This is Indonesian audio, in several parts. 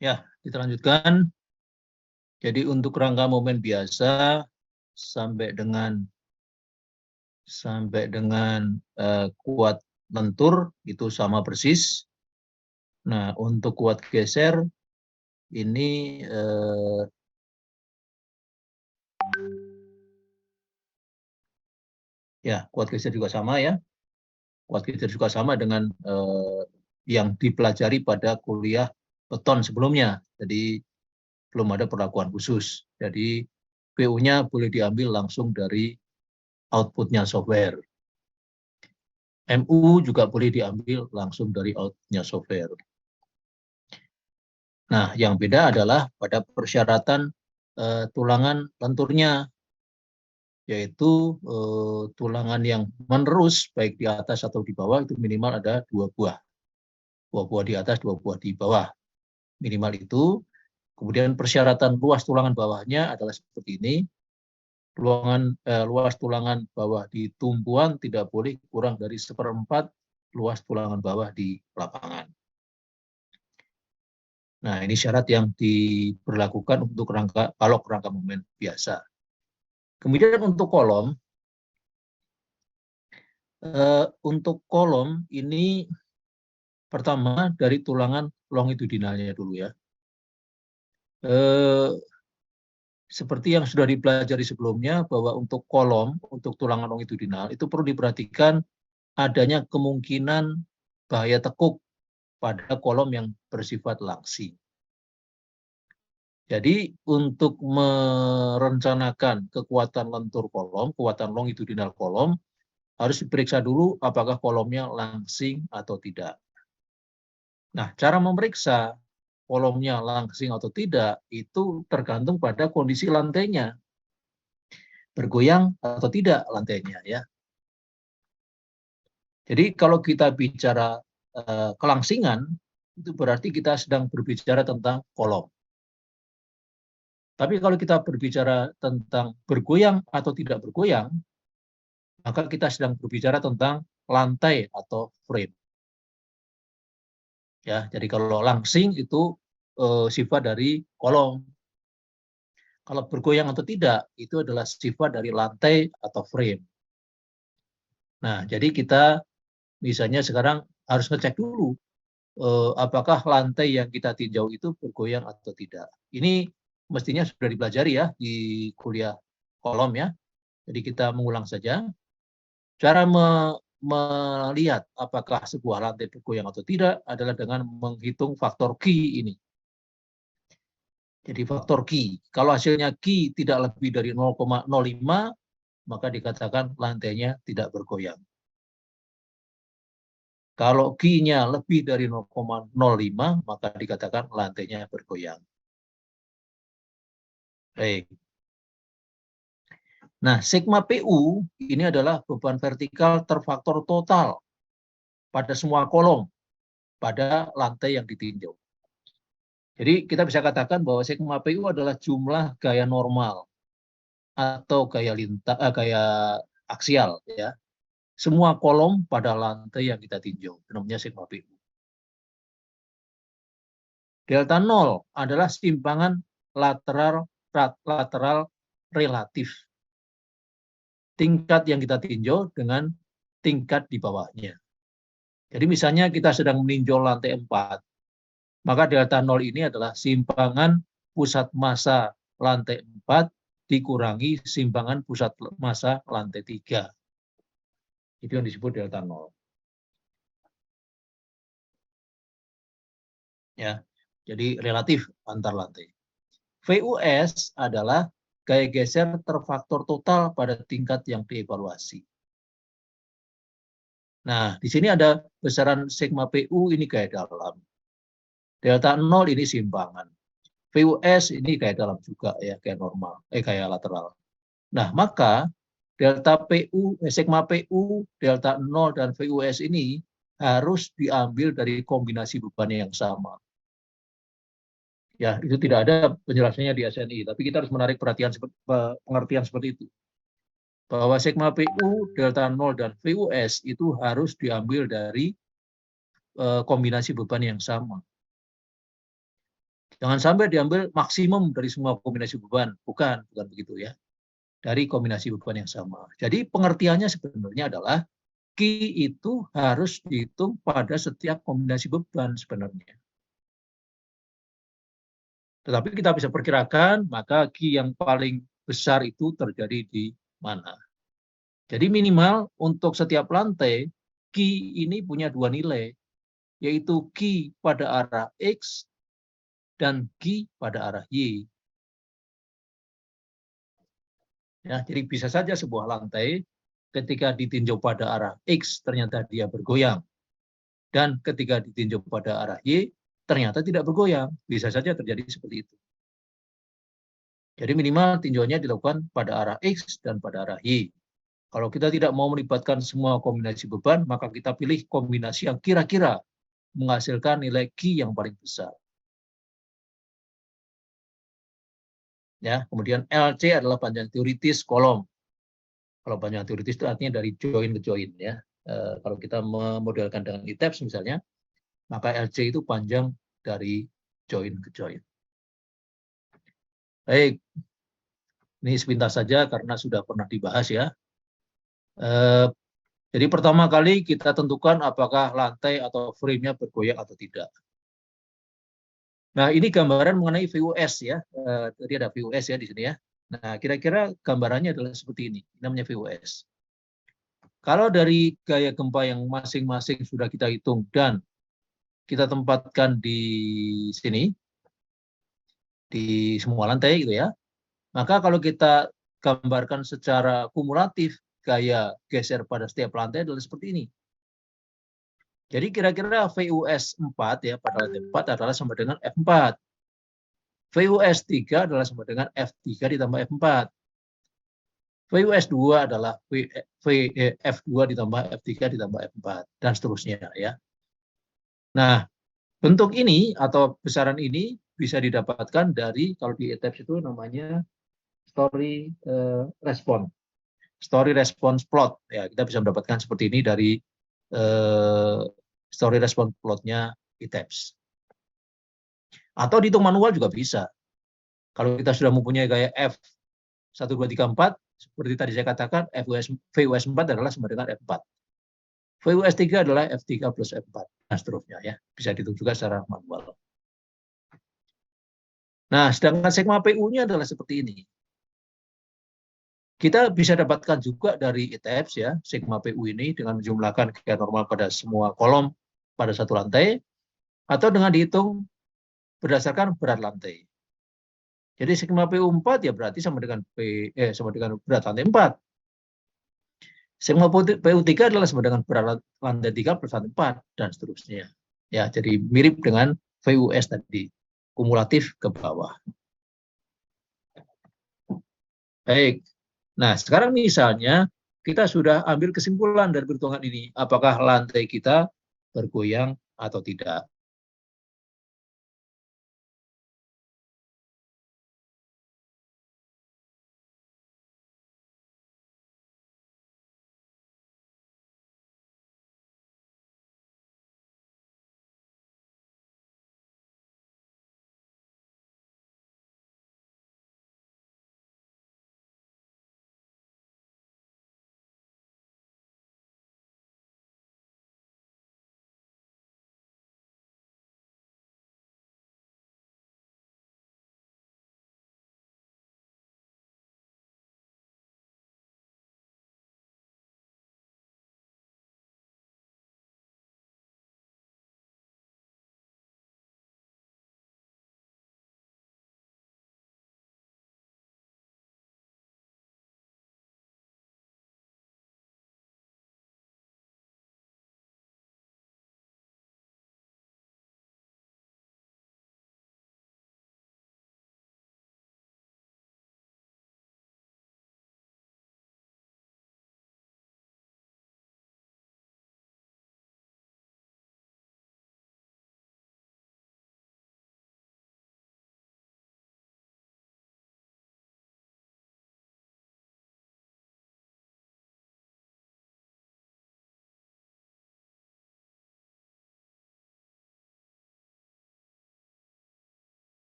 Ya, kita lanjutkan. Jadi untuk rangka momen biasa sampai dengan kuat lentur itu sama persis. Nah, untuk kuat geser ini ya kuat geser juga sama ya. Kuat geser juga sama dengan yang dipelajari pada kuliah beton sebelumnya. Jadi belum ada perlakuan khusus. Jadi PU-nya boleh diambil langsung dari outputnya software. MU juga boleh diambil langsung dari outputnya software. Nah, yang beda adalah pada persyaratan tulangan lenturnya, yaitu tulangan yang menerus baik di atas atau di bawah itu minimal ada 2 buah. 2 buah di atas, 2 buah di bawah. Minimal itu. Kemudian persyaratan luas tulangan bawahnya adalah seperti ini. Luas tulangan bawah di tumpuan tidak boleh kurang dari 1/4 luas tulangan bawah di lapangan. Nah, ini syarat yang diberlakukan untuk rangka momen biasa. Kemudian untuk kolom ini pertama dari tulangan longitudinalnya dulu ya. Seperti yang sudah dipelajari sebelumnya bahwa untuk kolom, untuk tulangan longitudinal itu perlu diperhatikan adanya kemungkinan bahaya tekuk pada kolom yang bersifat langsing. Jadi untuk merencanakan kekuatan lentur kolom, kekuatan longitudinal kolom, harus diperiksa dulu apakah kolomnya langsing atau tidak. Nah, cara memeriksa kolomnya langsing atau tidak itu tergantung pada kondisi lantainya. Bergoyang atau tidak lantainya ya. Jadi kalau kita bicara kelangsingan, itu berarti kita sedang berbicara tentang kolom. Tapi kalau kita berbicara tentang bergoyang atau tidak bergoyang, maka kita sedang berbicara tentang lantai atau frame. Ya, jadi kalau langsing itu sifat dari kolom. Kalau bergoyang atau tidak, itu adalah sifat dari lantai atau frame. Nah, jadi kita misalnya sekarang harus ngecek dulu apakah lantai yang kita tinjau itu bergoyang atau tidak. Ini mestinya sudah dipelajari ya di kuliah kolom ya. Jadi kita mengulang saja. Cara melihat apakah sebuah lantai bergoyang atau tidak adalah dengan menghitung faktor Q ini. Jadi faktor Q, kalau hasilnya Q tidak lebih dari 0,05, maka dikatakan lantainya tidak bergoyang. Kalau Q-nya lebih dari 0,05, maka dikatakan lantainya bergoyang. Baik. Nah, sigma PU ini adalah beban vertikal terfaktor total pada semua kolom pada lantai yang ditinjau. Jadi kita bisa katakan bahwa sigma PU adalah jumlah gaya normal atau gaya aksial ya. Semua kolom pada lantai yang kita tinjau, namanya sigma PU. Delta 0 adalah simpangan lateral relatif. Tingkat yang kita tinjau dengan tingkat di bawahnya. Jadi misalnya kita sedang meninjau lantai 4, maka delta 0 ini adalah simpangan pusat massa lantai 4 dikurangi simpangan pusat massa lantai 3. Itu yang disebut delta 0. Ya, jadi relatif antar lantai. VUS adalah gaya geser terfaktor total pada tingkat yang dievaluasi. Nah, di sini ada besaran sigma PU ini gaya dalam. Delta 0 ini simpangan. VUS ini gaya dalam juga ya, gaya normal, gaya lateral. Nah, maka delta PU, sigma PU, delta 0 dan VUS ini harus diambil dari kombinasi beban yang sama. Ya, itu tidak ada penjelasannya di SNI, tapi kita harus menarik pengertian seperti itu. Bahwa sigma PU, delta 0 dan VUS itu harus diambil dari kombinasi beban yang sama. Jangan sampai diambil maksimum dari semua kombinasi beban, bukan begitu ya. Dari kombinasi beban yang sama. Jadi pengertiannya sebenarnya adalah Ki itu harus dihitung pada setiap kombinasi beban sebenarnya. Tetapi kita bisa perkirakan, maka Ki yang paling besar itu terjadi di mana. Jadi minimal untuk setiap lantai, Ki ini punya dua nilai, yaitu Ki pada arah X dan Ki pada arah Y. Ya, jadi bisa saja sebuah lantai ketika ditinjau pada arah X ternyata dia bergoyang. Dan ketika ditinjau pada arah Y ternyata tidak bergoyang. Bisa saja terjadi seperti itu. Jadi minimal tinjauannya dilakukan pada arah X dan pada arah Y. Kalau kita tidak mau melibatkan semua kombinasi beban, maka kita pilih kombinasi yang kira-kira menghasilkan nilai Q yang paling besar. Ya, kemudian LC adalah panjang teoritis kolom. Kalau panjang teoritis itu artinya dari join ke join ya. Kalau kita memodelkan dengan ITEPS misalnya, maka LC itu panjang dari join ke join. Baik, ini sepintas saja karena sudah pernah dibahas ya. Jadi pertama kali kita tentukan apakah lantai atau frame-nya bergoyang atau tidak. Nah, ini gambaran mengenai VUS ya. Tadi ada VUS ya di sini ya. Nah, kira-kira gambarannya adalah seperti ini. Namanya VUS. Kalau dari gaya gempa yang masing-masing sudah kita hitung dan kita tempatkan di sini, di semua lantai gitu ya, maka kalau kita gambarkan secara kumulatif gaya geser pada setiap lantai adalah seperti ini. Jadi kira-kira VUS 4 ya pada lantai 4 adalah sama dengan F4. VUS 3 adalah sama dengan F3 ditambah F4. VUS 2 adalah F2 ditambah F3 ditambah F4 dan seterusnya ya. Nah, bentuk ini atau besaran ini bisa didapatkan dari kalau di ETABS itu namanya story response. Story response plot ya, kita bisa mendapatkan seperti ini dari story response plotnya ETABS. Atau dihitung manual juga bisa. Kalau kita sudah mempunyai gaya F 1, 2, 3, 4, seperti tadi saya katakan, VUS 4 adalah sama dengan F4. VUS 3 adalah F3 plus F4, dan seterusnya ya. Bisa dihitung juga secara manual. Nah, sedangkan sigma PU-nya adalah seperti ini. Kita bisa dapatkan juga dari ITEPS ya, sigma PU ini dengan menjumlahkan gaya normal pada semua kolom pada satu lantai, atau dengan dihitung berdasarkan berat lantai. Jadi sigma PU4 ya berarti sama dengan berat lantai 4. Sigma PU3 adalah sama dengan berat lantai 3 plus lantai 4 dan seterusnya. Ya, jadi mirip dengan VUS tadi, kumulatif ke bawah. Baik. Nah, sekarang misalnya kita sudah ambil kesimpulan dari perhitungan ini, apakah lantai kita bergoyang atau tidak.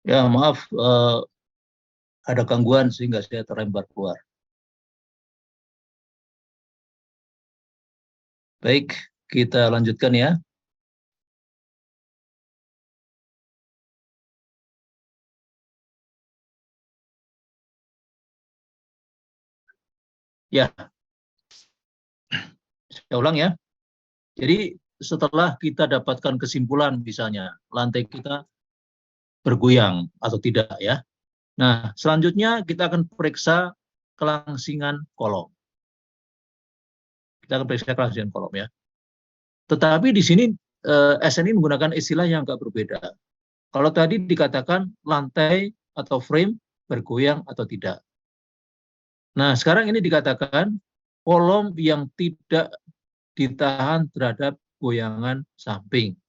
Ya, maaf, ada gangguan sehingga saya terlempar keluar. Baik, kita lanjutkan ya. Ya, saya ulang ya. Jadi setelah kita dapatkan kesimpulan misalnya lantai kita bergoyang atau tidak ya. Nah, selanjutnya kita akan periksa kelangsingan kolom. Kita akan periksa kelangsingan kolom ya. Tetapi di sini SNI menggunakan istilah yang agak berbeda. Kalau tadi dikatakan lantai atau frame bergoyang atau tidak. Nah, sekarang ini dikatakan kolom yang tidak ditahan terhadap goyangan samping.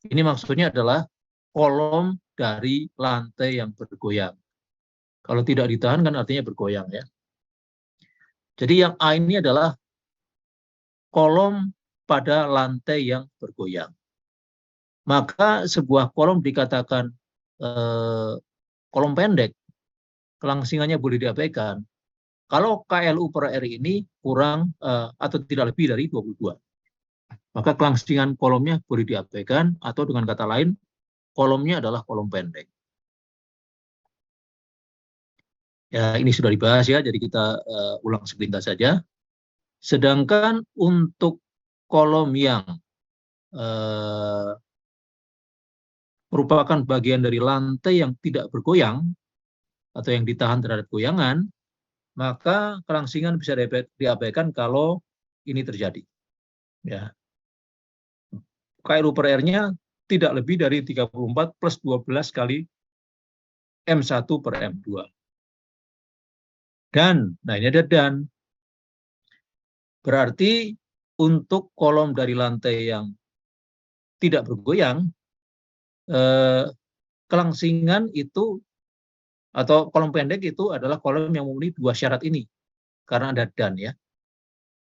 Ini maksudnya adalah kolom dari lantai yang bergoyang. Kalau tidak ditahan kan artinya bergoyang ya. Jadi yang A ini adalah kolom pada lantai yang bergoyang. Maka sebuah kolom dikatakan kolom pendek, kelangsingannya boleh diabaikan kalau KLU per R ini kurang atau tidak lebih dari 22. Maka kelangsingan kolomnya boleh diabaikan, atau dengan kata lain, kolomnya adalah kolom pendek. Ya, ini sudah dibahas ya, jadi kita ulang sepintas saja. Sedangkan untuk kolom yang merupakan bagian dari lantai yang tidak bergoyang atau yang ditahan terhadap goyangan, maka kelangsingan bisa diabaikan kalau ini terjadi. Ya. KLU per R-nya tidak lebih dari 34 plus 12 kali M1 per M2. Dan, nah ini ada dan. Berarti untuk kolom dari lantai yang tidak bergoyang, kelangsingan itu atau kolom pendek itu adalah kolom yang memenuhi dua syarat ini. Karena ada dan ya.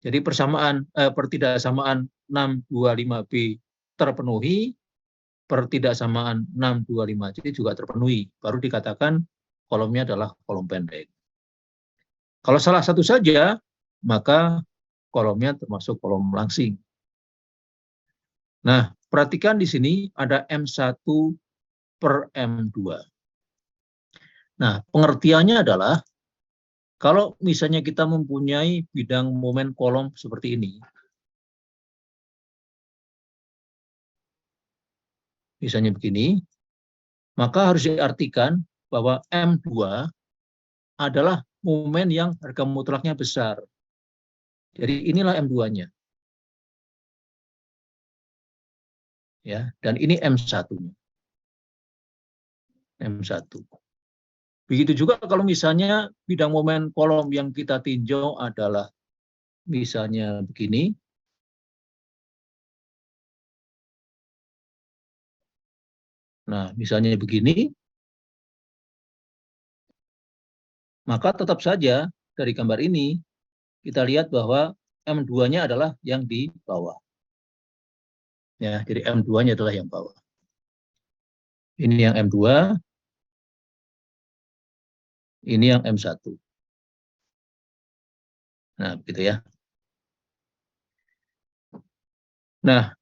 Jadi pertidaksamaan 625B terpenuhi, pertidaksamaan 625C juga terpenuhi. Baru dikatakan kolomnya adalah kolom pendek. Kalau salah satu saja, maka kolomnya termasuk kolom langsing. Nah, perhatikan di sini ada M1 per M2. Nah, pengertiannya adalah kalau misalnya kita mempunyai bidang momen kolom seperti ini, misalnya begini, maka harus diartikan bahwa M2 adalah momen yang harga mutlaknya besar. Jadi inilah M2-nya. Ya, dan ini M1-nya. M1. Begitu juga kalau misalnya bidang momen kolom yang kita tinjau adalah misalnya begini. Nah, misalnya begini, maka tetap saja dari gambar ini kita lihat bahwa M2-nya adalah yang di bawah. Ya, jadi M2-nya adalah yang bawah. Ini yang M2, ini yang M1. Nah, begitu ya. Nah,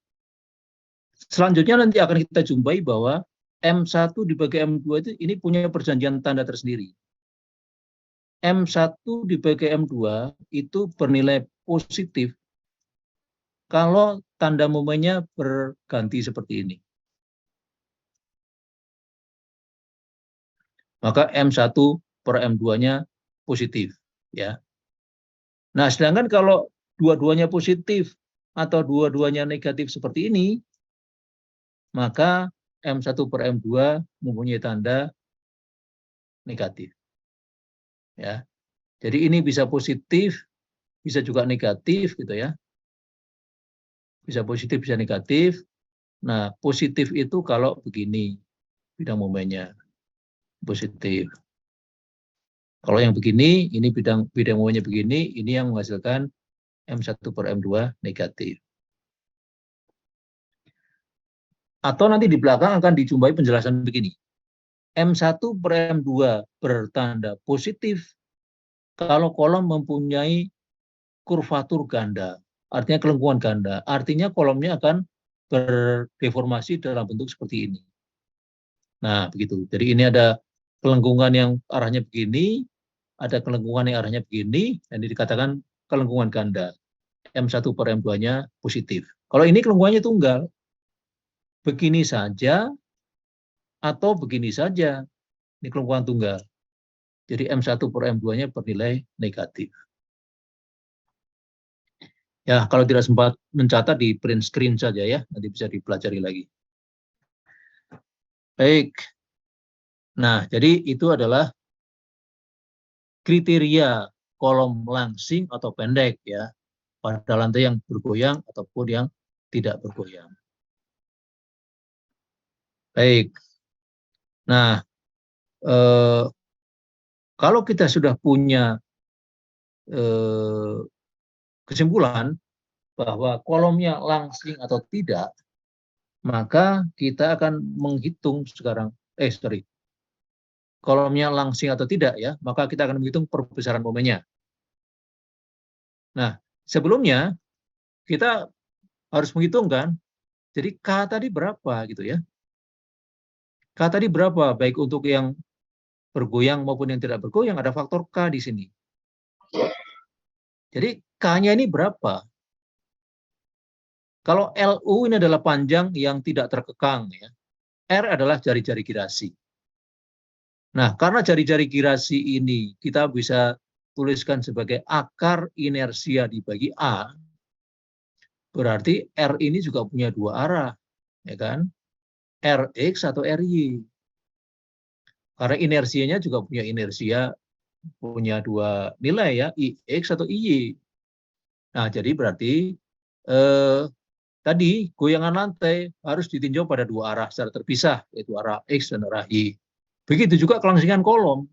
selanjutnya nanti akan kita jumpai bahwa M1 dibagi M2 itu ini punya perjanjian tanda tersendiri. M1 dibagi M2 itu bernilai positif kalau tanda momennya berganti seperti ini. Maka M1 per M2-nya positif. Ya. Nah, sedangkan kalau dua-duanya positif atau dua-duanya negatif seperti ini, maka M1 per M2 mempunyai tanda negatif. Ya. Jadi ini bisa positif, bisa juga negatif gitu ya. Bisa positif, bisa negatif. Nah, positif itu kalau begini bidang momennya positif. Kalau yang begini, ini bidang momennya begini, ini yang menghasilkan M1 per M2 negatif. Atau nanti di belakang akan dijumpai penjelasan begini. M1 per M2 bertanda positif kalau kolom mempunyai kurvatur ganda, artinya kelengkungan ganda. Artinya kolomnya akan berdeformasi dalam bentuk seperti ini. Nah, begitu. Jadi ini ada kelengkungan yang arahnya begini, ada kelengkungan yang arahnya begini, dan ini dikatakan kelengkungan ganda. M1 per M2-nya positif. Kalau ini kelengkungannya tunggal, begini saja atau begini saja. Ini kelengkungan tunggal. Jadi M1 per M2-nya bernilai negatif. Ya, kalau tidak sempat mencatat di print screen saja ya, nanti bisa dipelajari lagi. Baik. Nah, jadi itu adalah kriteria kolom langsing atau pendek ya, pada lantai yang bergoyang ataupun yang tidak bergoyang. Baik. Nah, kalau kita sudah punya kesimpulan bahwa kolomnya langsing atau tidak, maka kita akan menghitung sekarang, kolomnya langsing atau tidak ya, maka kita akan menghitung perbesaran momennya. Nah, sebelumnya kita harus menghitungkan, jadi K tadi berapa gitu ya. K tadi berapa, baik untuk yang bergoyang maupun yang tidak bergoyang, ada faktor K di sini. Jadi K-nya ini berapa? Kalau LU ini adalah panjang yang tidak terkekang ya. R adalah jari-jari girasi. Nah, karena jari-jari girasi ini kita bisa tuliskan sebagai akar inersia dibagi A, berarti R ini juga punya dua arah, ya kan? Rx atau Ry. Karena inersianya juga punya inersia, punya dua nilai ya, Ix atau Iy. Nah, jadi berarti tadi goyangan lantai harus ditinjau pada dua arah secara terpisah, yaitu arah X dan arah Y. Begitu juga kelangsingan kolom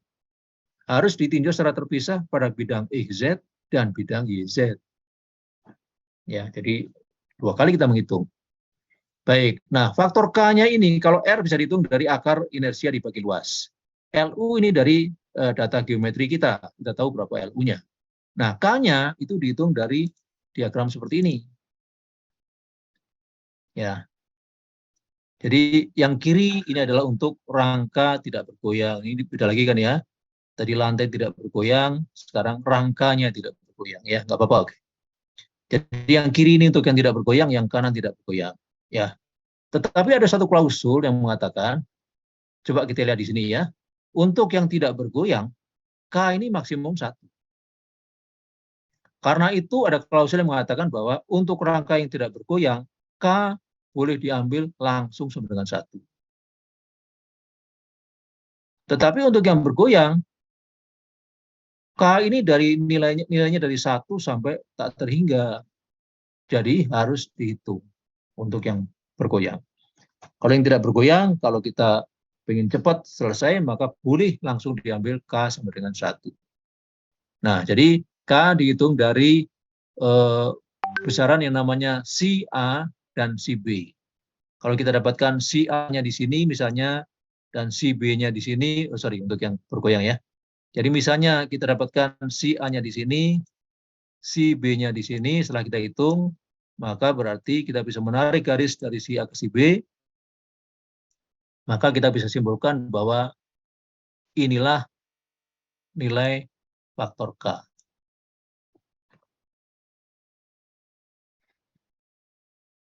harus ditinjau secara terpisah pada bidang XZ dan bidang YZ. Ya, jadi dua kali kita menghitung. Baik, nah faktor K-nya ini, kalau R bisa dihitung dari akar inersia dibagi luas. LU ini dari data geometri kita tahu berapa LU-nya. Nah, K-nya itu dihitung dari diagram seperti ini. Ya. Jadi yang kiri ini adalah untuk rangka tidak bergoyang. Ini beda lagi kan ya. Tadi lantai tidak bergoyang, sekarang rangkanya tidak bergoyang ya, nggak apa-apa. Oke. Jadi yang kiri ini untuk yang tidak bergoyang, yang kanan tidak bergoyang. Ya. Tetapi ada satu klausul yang mengatakan, coba kita lihat di sini ya, untuk yang tidak bergoyang, K ini maksimum 1. Karena itu ada klausul yang mengatakan bahwa untuk rangka yang tidak bergoyang, K boleh diambil langsung sama dengan 1. Tetapi untuk yang bergoyang, K ini dari nilainya dari 1 sampai tak terhingga. Jadi harus dihitung untuk yang bergoyang. Kalau yang tidak bergoyang, kalau kita ingin cepat selesai, maka boleh langsung diambil K sama dengan 1. Nah, jadi K dihitung dari besaran yang namanya CA dan CB. Kalau kita dapatkan CA-nya di sini misalnya, dan CB-nya di sini, untuk yang bergoyang ya. Jadi misalnya kita dapatkan CA-nya di sini, CB-nya di sini, setelah kita hitung, maka berarti kita bisa menarik garis dari si A ke si B, maka kita bisa simpulkan bahwa inilah nilai faktor K.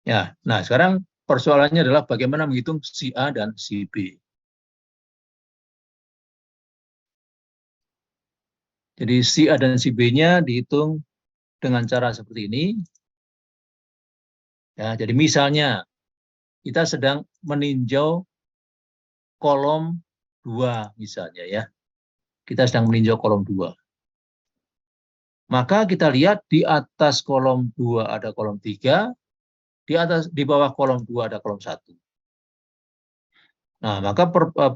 Ya, nah sekarang persoalannya adalah bagaimana menghitung si A dan si B. Jadi si A dan si B-nya dihitung dengan cara seperti ini. Ya, jadi misalnya kita sedang meninjau kolom 2 misalnya ya. Kita sedang meninjau kolom 2. Maka kita lihat di atas kolom 2 ada kolom 3, di bawah kolom 2 ada kolom 1. Nah, maka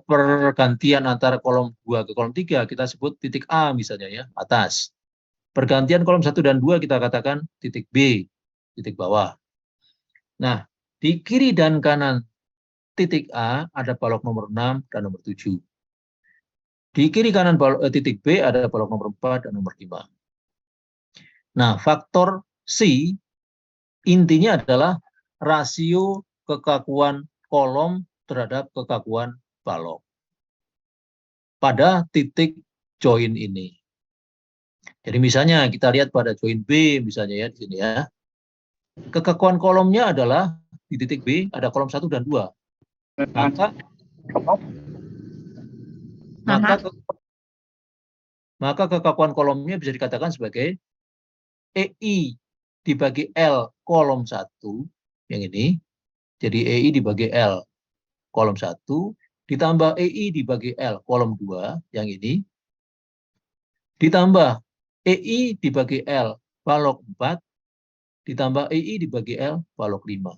pergantian antara kolom 2 ke kolom 3 kita sebut titik A misalnya ya, atas. Pergantian kolom 1 dan 2 kita katakan titik B, titik bawah. Nah, di kiri dan kanan titik A ada balok nomor 6 dan nomor 7. Di kiri kanan titik B ada balok nomor 4 dan nomor 5. Nah, faktor C intinya adalah rasio kekakuan kolom terhadap kekakuan balok pada titik join ini. Jadi misalnya kita lihat pada join B misalnya ya di sini ya. Kekakuan kolomnya adalah di titik B ada kolom 1 dan 2. Maka kekakuan kolomnya bisa dikatakan sebagai EI dibagi L kolom 1 yang ini. Jadi EI dibagi L kolom 1 ditambah EI dibagi L kolom 2 yang ini ditambah EI dibagi L balok 4 ditambah EI dibagi L balok 5.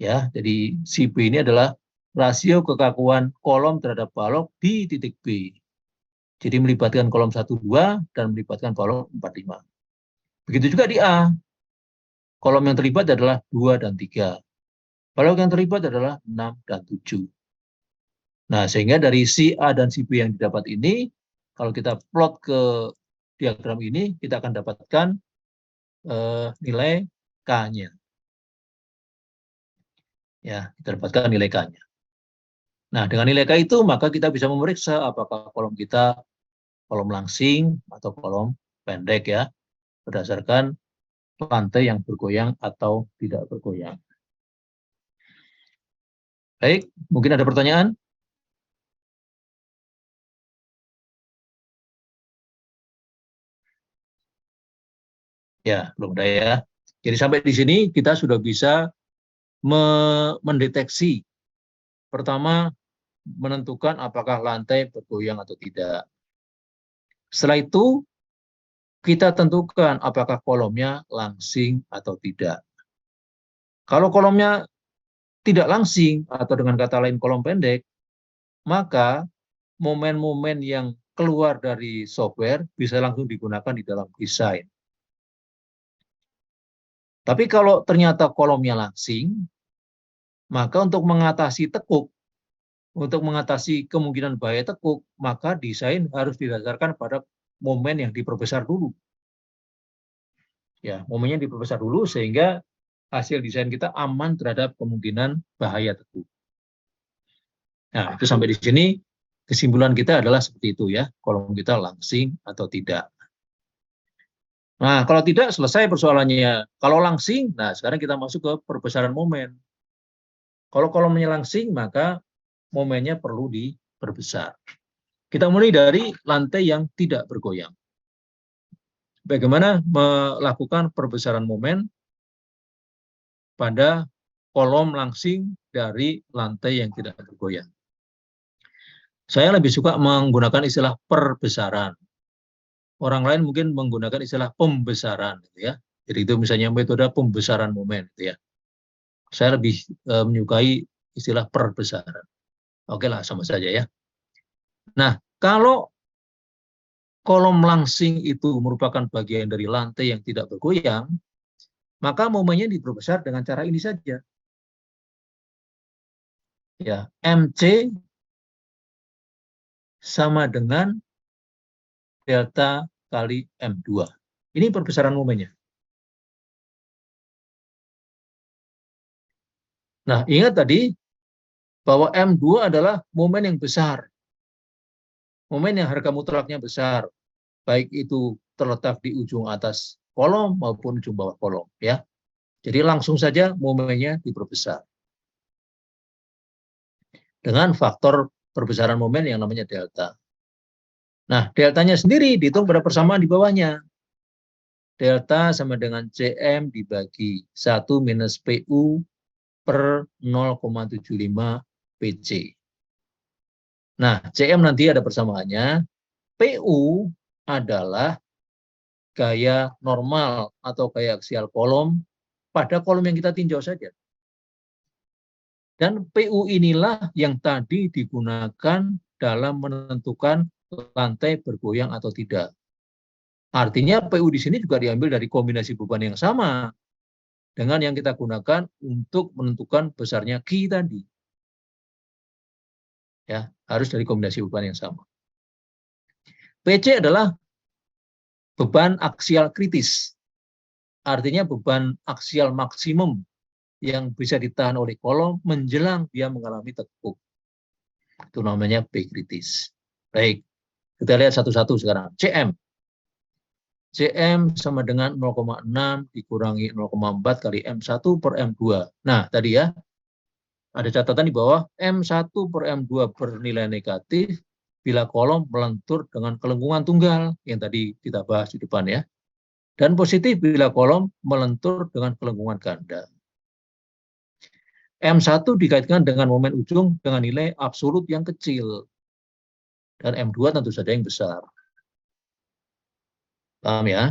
Ya, jadi si B ini adalah rasio kekakuan kolom terhadap balok di titik B. Jadi melibatkan kolom 1, 2 dan melibatkan balok 4, 5. Begitu juga di A. Kolom yang terlibat adalah 2 dan 3. Balok yang terlibat adalah 6 dan 7. Nah, sehingga dari si A dan si B yang didapat ini, kalau kita plot ke diagram ini, kita akan dapatkan nilai K-nya. Ya, kita dapatkan nilai K-nya. Nah, dengan nilai K itu, maka kita bisa memeriksa apakah kolom kita kolom langsing atau kolom pendek ya, berdasarkan lantai yang bergoyang atau tidak bergoyang. Baik, mungkin ada pertanyaan? Ya, belum ada ya. Jadi sampai di sini kita sudah bisa mendeteksi. Pertama, menentukan apakah lantai bergoyang atau tidak. Setelah itu, kita tentukan apakah kolomnya langsing atau tidak. Kalau kolomnya tidak langsing atau dengan kata lain kolom pendek, maka momen-momen yang keluar dari software bisa langsung digunakan di dalam desain. Tapi kalau ternyata kolomnya langsing, maka untuk mengatasi tekuk, untuk mengatasi kemungkinan bahaya tekuk, maka desain harus didasarkan pada momen yang diperbesar dulu. Ya, momennya diperbesar dulu sehingga hasil desain kita aman terhadap kemungkinan bahaya tekuk. Nah, itu sampai di sini kesimpulan kita adalah seperti itu ya, kolom kita langsing atau tidak. Nah, kalau tidak selesai persoalannya. Kalau langsing, nah sekarang kita masuk ke perbesaran momen. Kalau kolomnya langsing, maka momennya perlu diperbesar. Kita mulai dari lantai yang tidak bergoyang. Bagaimana melakukan perbesaran momen pada kolom langsing dari lantai yang tidak bergoyang. Saya lebih suka menggunakan istilah perbesaran. Orang lain mungkin menggunakan istilah pembesaran, gitu ya. Jadi itu misalnya metode pembesaran momen, gitu ya. Saya lebih menyukai istilah perbesaran. Oke lah, sama saja ya. Nah, kalau kolom langsing itu merupakan bagian dari lantai yang tidak bergoyang, maka momennya diperbesar dengan cara ini saja. Ya, MC sama dengan delta kali M2. Ini perbesaran momennya. Nah, ingat tadi bahwa M2 adalah momen yang besar. Momen yang harga mutlaknya besar. Baik itu terletak di ujung atas kolom maupun ujung bawah kolom. Ya. Jadi langsung saja momennya diperbesar. Dengan faktor perbesaran momen yang namanya delta. Nah, deltanya sendiri dihitung pada persamaan di bawahnya. Delta sama dengan CM dibagi 1 minus PU per 0,75 PC. Nah, CM nanti ada persamaannya. PU adalah gaya normal atau gaya aksial kolom pada kolom yang kita tinjau saja. Dan PU inilah yang tadi digunakan dalam menentukan lantai bergoyang atau tidak. Artinya PU di sini juga diambil dari kombinasi beban yang sama dengan yang kita gunakan untuk menentukan besarnya Q tadi. Ya, harus dari kombinasi beban yang sama. PC adalah beban aksial kritis. Artinya beban aksial maksimum yang bisa ditahan oleh kolom menjelang dia mengalami tekuk. Itu namanya P kritis. Baik, kita lihat satu-satu sekarang. CM. CM sama dengan 0,6 dikurangi 0,4 kali M1 per M2. Nah, tadi ya, ada catatan di bawah, M1 per M2 bernilai negatif bila kolom melentur dengan kelengkungan tunggal, yang tadi kita bahas di depan ya. Dan positif bila kolom melentur dengan kelengkungan ganda. M1 dikaitkan dengan momen ujung dengan nilai absolut yang kecil. Dan M2 tentu saja yang besar. Paham ya?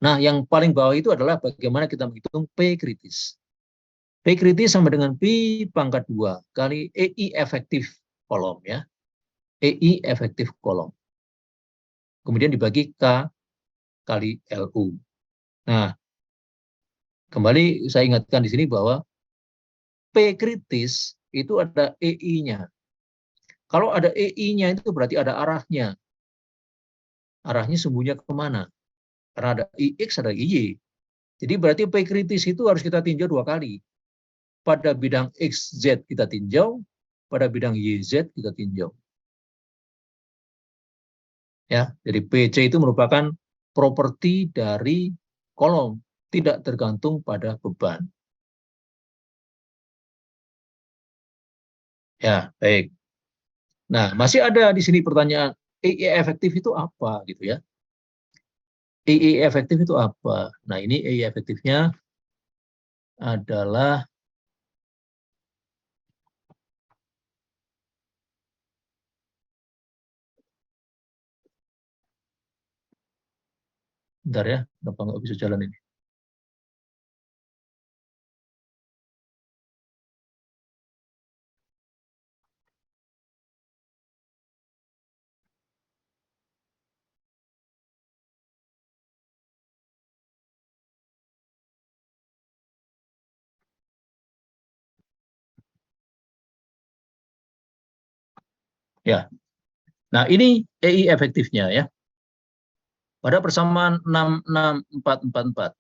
Nah, yang paling bawah itu adalah bagaimana kita menghitung P kritis. P kritis sama dengan Pi pangkat 2 kali EI efektif kolom ya. EI efektif kolom. Kemudian dibagi K kali LU. Nah, kembali saya ingatkan di sini bahwa P kritis itu ada EI-nya. Kalau ada EI-nya itu berarti ada arahnya. Arahnya sembunyinya kemana? Karena ada IX, ada IY. Jadi berarti P kritis itu harus kita tinjau 2 kali. Pada bidang XZ kita tinjau, pada bidang YZ kita tinjau. Ya, jadi PC itu merupakan properti dari kolom, tidak tergantung pada beban. Ya, baik. Nah, masih ada di sini pertanyaan, EI efektif itu apa gitu ya? EI efektif itu apa? Nah, ini EI efektifnya adalah bentar ya, kenapa nggak bisa jalan ini? Ya, nah ini EI efektifnya ya. Pada persamaan 66444,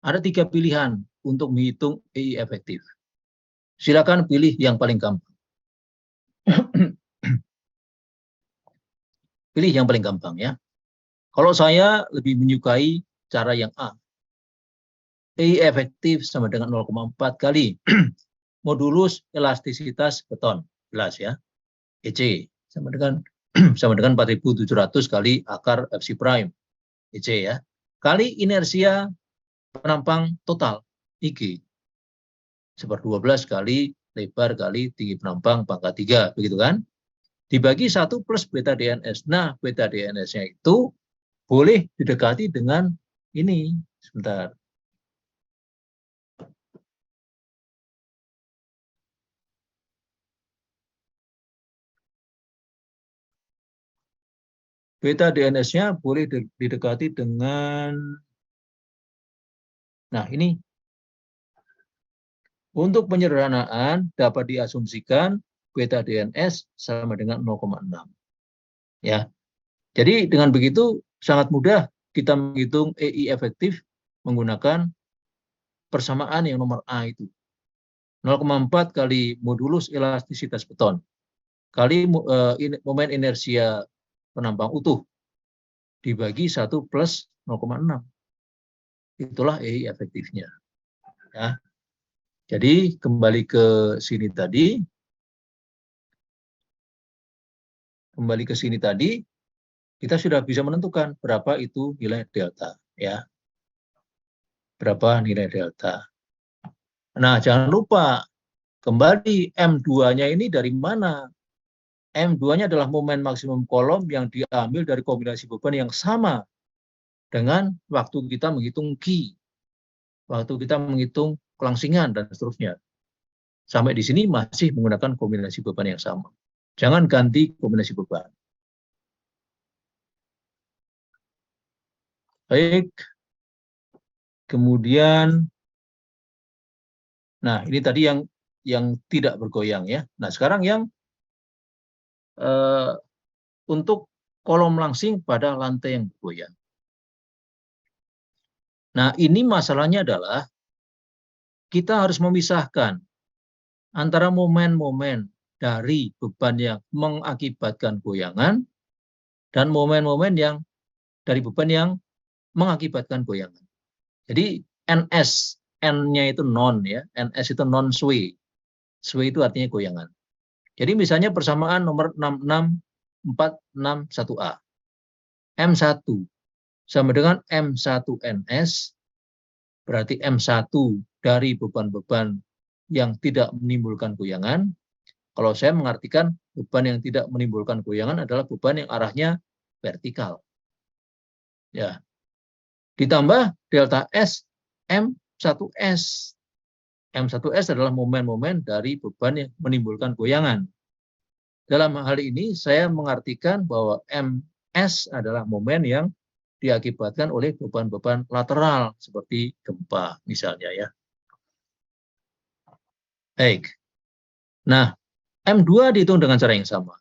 ada 3 pilihan untuk menghitung EI efektif. Silakan pilih yang paling gampang. Pilih yang paling gampang ya. Kalau saya lebih menyukai cara yang A. EI efektif sama dengan 0,4 kali modulus elastisitas beton. Jelas ya. EC sama dengan sama dengan 4.700 kali akar FC prime. EC ya. Kali inersia penampang total IG. 1/12 kali lebar kali tinggi penampang pangkat 3. Begitu kan? Dibagi 1 plus beta DNS. Nah, beta DNS-nya itu boleh didekati dengan ini. Sebentar. Beta DNS-nya boleh didekati dengan, nah ini, untuk penyederhanaan dapat diasumsikan beta DNS sama dengan 0,6. Ya. Jadi dengan begitu sangat mudah kita menghitung EI efektif menggunakan persamaan yang nomor A itu. 0,4 kali modulus elastisitas beton kali momen inersia penampang utuh dibagi 1 plus 0,6. Itulah EI efektifnya. Ya. Jadi kembali ke sini tadi. Kita sudah bisa menentukan berapa itu nilai delta. Ya. Berapa nilai delta. Nah, jangan lupa kembali M2-nya ini dari mana? M2-nya adalah momen maksimum kolom yang diambil dari kombinasi beban yang sama dengan waktu kita menghitung Q, waktu kita menghitung kelangsingan, dan seterusnya. Sampai di sini masih menggunakan kombinasi beban yang sama. Jangan ganti kombinasi beban. Baik. Kemudian, nah ini tadi yang tidak bergoyang ya. Nah sekarang yang untuk kolom langsing pada lantai yang bergoyang. Nah, ini masalahnya adalah kita harus memisahkan antara momen-momen dari beban yang mengakibatkan goyangan dan momen-momen yang dari beban yang mengakibatkan goyangan. Jadi NS, N-nya itu non ya, NS itu non sway. Sway itu artinya goyangan. Jadi misalnya persamaan nomor 66461A. M1 sama dengan M1NS, berarti M1 dari beban-beban yang tidak menimbulkan goyangan. Kalau saya mengartikan beban yang tidak menimbulkan goyangan adalah beban yang arahnya vertikal. Ya. Ditambah delta S M1S. M1S adalah momen-momen dari beban yang menimbulkan goyangan. Dalam hal ini saya mengartikan bahwa MS adalah momen yang diakibatkan oleh beban-beban lateral seperti gempa misalnya ya. Baik. Nah, M2 dihitung dengan cara yang sama.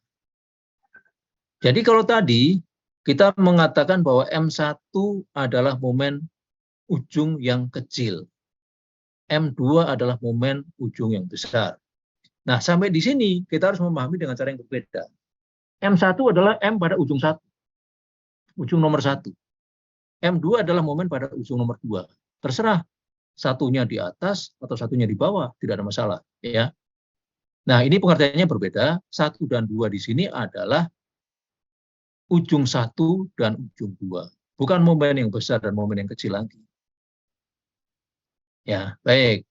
Jadi kalau tadi kita mengatakan bahwa M1 adalah momen ujung yang kecil. M2 adalah momen ujung yang besar. Nah, sampai di sini kita harus memahami dengan cara yang berbeda. M1 adalah M pada ujung 1, ujung nomor 1. M2 adalah momen pada ujung nomor 2. Terserah satunya di atas atau satunya di bawah, tidak ada masalah. Ya. Nah, ini pengertiannya berbeda. 1 dan 2 di sini adalah ujung 1 dan ujung 2. Bukan momen yang besar dan momen yang kecil lagi. Ya, baik.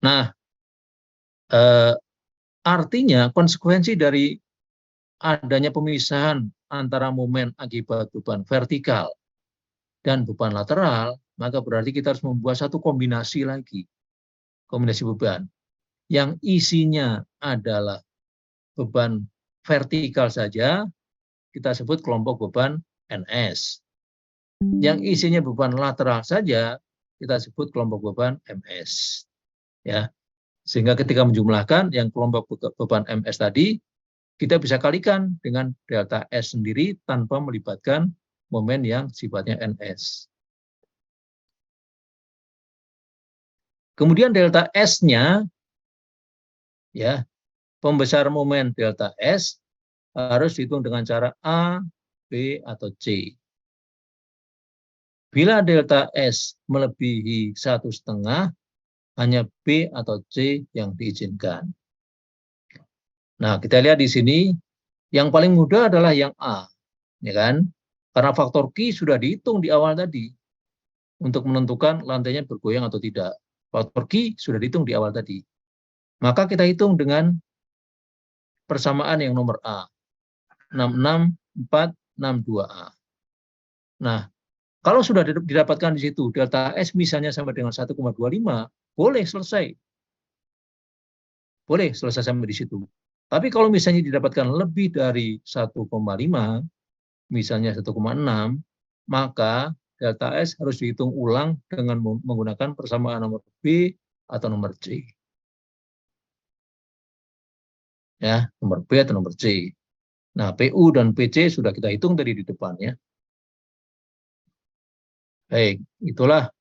Nah, artinya konsekuensi dari adanya pemisahan antara momen akibat beban vertikal dan beban lateral, maka berarti kita harus membuat satu kombinasi lagi. Kombinasi beban. Yang isinya adalah beban vertikal saja, kita sebut kelompok beban NS. Yang isinya beban lateral saja, kita sebut kelompok beban MS. Ya. Sehingga ketika menjumlahkan yang kelompok beban MS tadi, kita bisa kalikan dengan delta S sendiri tanpa melibatkan momen yang sifatnya NS. Kemudian delta S-nya, ya, pembesar momen delta S harus dihitung dengan cara A, B, atau C. Bila delta S melebihi 1,5, hanya B atau C yang diizinkan. Nah, kita lihat di sini, yang paling mudah adalah yang A, ya kan? Karena faktor Q sudah dihitung di awal tadi untuk menentukan lantainya bergoyang atau tidak. Faktor Q sudah dihitung di awal tadi. Maka kita hitung dengan persamaan yang nomor A, 66462A. Nah, kalau sudah didapatkan di situ delta S misalnya sama dengan 1,25, boleh selesai. Boleh selesai sampai di situ. Tapi kalau misalnya didapatkan lebih dari 1,5, misalnya 1,6, maka delta S harus dihitung ulang dengan menggunakan persamaan nomor B atau nomor C. Ya, nomor B atau nomor C. Nah, PU dan PC sudah kita hitung tadi di depannya. Baik, itulah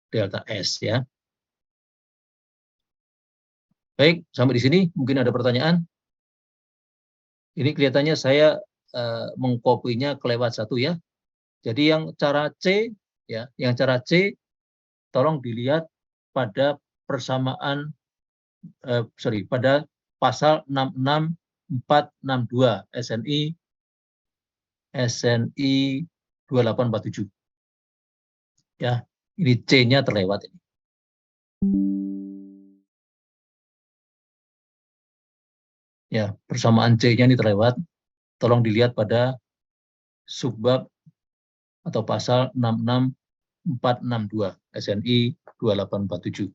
delta S ya. Baik, sampai di sini mungkin ada pertanyaan. Ini kelihatannya saya mengkopinya kelewat satu ya. Jadi yang cara C ya, yang cara C tolong dilihat pada persamaan pada pasal 66462 SNI 2847. Ya, ini C-nya terlewat ini. Ya, persamaan C-nya ini terlewat. Tolong dilihat pada subbab atau pasal 66462 SNI 2847.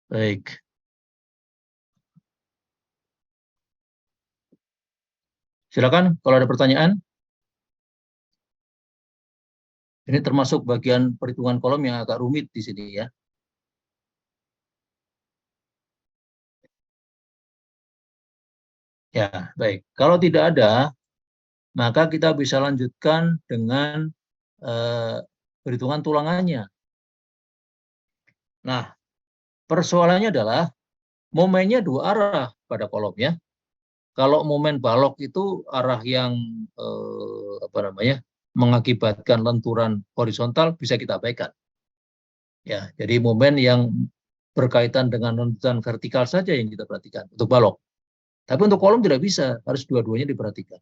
Baik. Silakan kalau ada pertanyaan. Ini termasuk bagian perhitungan kolom yang agak rumit di sini ya. Ya, baik. Kalau tidak ada, maka kita bisa lanjutkan dengan perhitungan tulangannya. Nah, persoalannya adalah momennya dua arah pada kolomnya. Kalau momen balok itu arah yang apa namanya mengakibatkan lenturan horizontal bisa kita abaikan. Ya, jadi momen yang berkaitan dengan lenturan vertikal saja yang kita perhatikan untuk balok. Tapi untuk kolom tidak bisa, harus dua-duanya diperhatikan.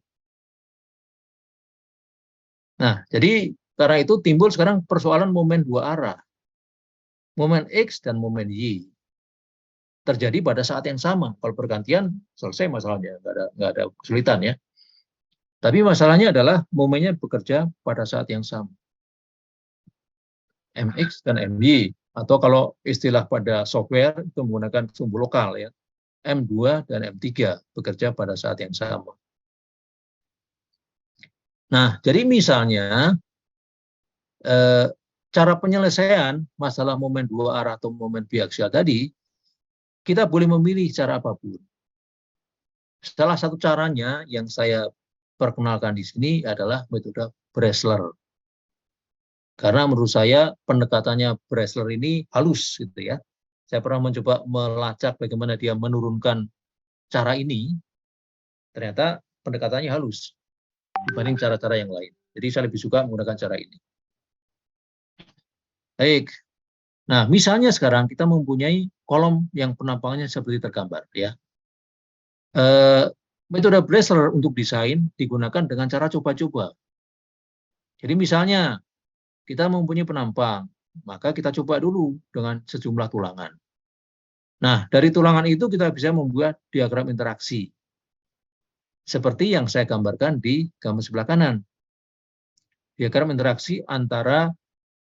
Nah, jadi karena itu timbul sekarang persoalan momen dua arah, momen X dan momen Y terjadi pada saat yang sama. Kalau bergantian selesai masalahnya, nggak ada kesulitan ya. Tapi masalahnya adalah momennya bekerja pada saat yang sama. MX dan MY. Atau kalau istilah pada software itu menggunakan sumbu lokal ya. M2 dan M3 bekerja pada saat yang sama. Nah, jadi misalnya cara penyelesaian masalah momen dua arah atau momen biaksial tadi, kita boleh memilih cara apapun. Salah satu caranya yang saya perkenalkan di sini adalah metode Bresler. Karena menurut saya pendekatannya Bresler ini halus gitu ya. Saya pernah mencoba melacak bagaimana dia menurunkan cara ini, ternyata pendekatannya halus dibanding cara-cara yang lain. Jadi saya lebih suka menggunakan cara ini. Baik. Nah, misalnya sekarang kita mempunyai kolom yang penampakannya seperti tergambar ya. Metode Bresler untuk desain digunakan dengan cara coba-coba. Jadi misalnya kita mempunyai penampang, maka kita coba dulu dengan sejumlah tulangan. Nah, dari tulangan itu kita bisa membuat diagram interaksi. Seperti yang saya gambarkan di gambar sebelah kanan. Diagram interaksi antara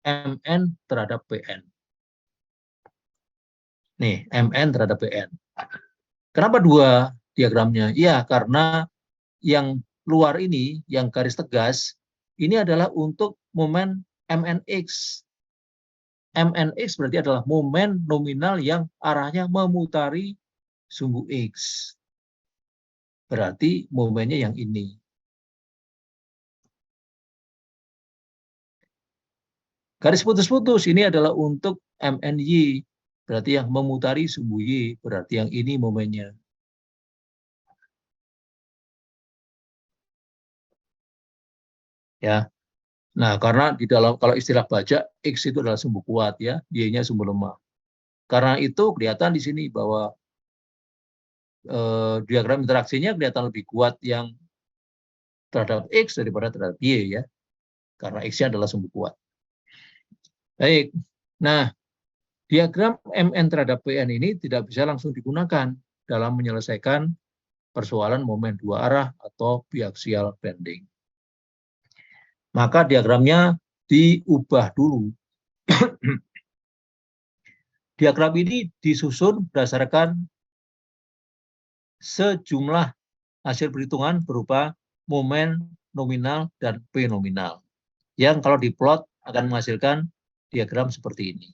MN terhadap PN. Nih, MN terhadap PN. Kenapa dua diagramnya? Ya, karena yang luar ini, yang garis tegas, ini adalah untuk momen MNX. MNX berarti adalah momen nominal yang arahnya memutari sumbu X. Berarti momennya yang ini. Garis putus-putus ini adalah untuk MNY. Berarti yang memutari sumbu Y. Berarti yang ini momennya. Ya. Nah, karena di dalam kalau istilah baja X itu adalah sumbu kuat ya, Y-nya sumbu lemah. Karena itu kelihatan di sini bahwa diagram interaksinya kelihatan lebih kuat yang terhadap X daripada terhadap Y ya. Karena X-nya adalah sumbu kuat. Baik. Nah, diagram MN terhadap PN ini tidak bisa langsung digunakan dalam menyelesaikan persoalan momen dua arah atau biaxial bending. Maka diagramnya diubah dulu. Diagram ini disusun berdasarkan sejumlah hasil perhitungan berupa momen nominal dan P nominal. Yang kalau diplot akan menghasilkan diagram seperti ini.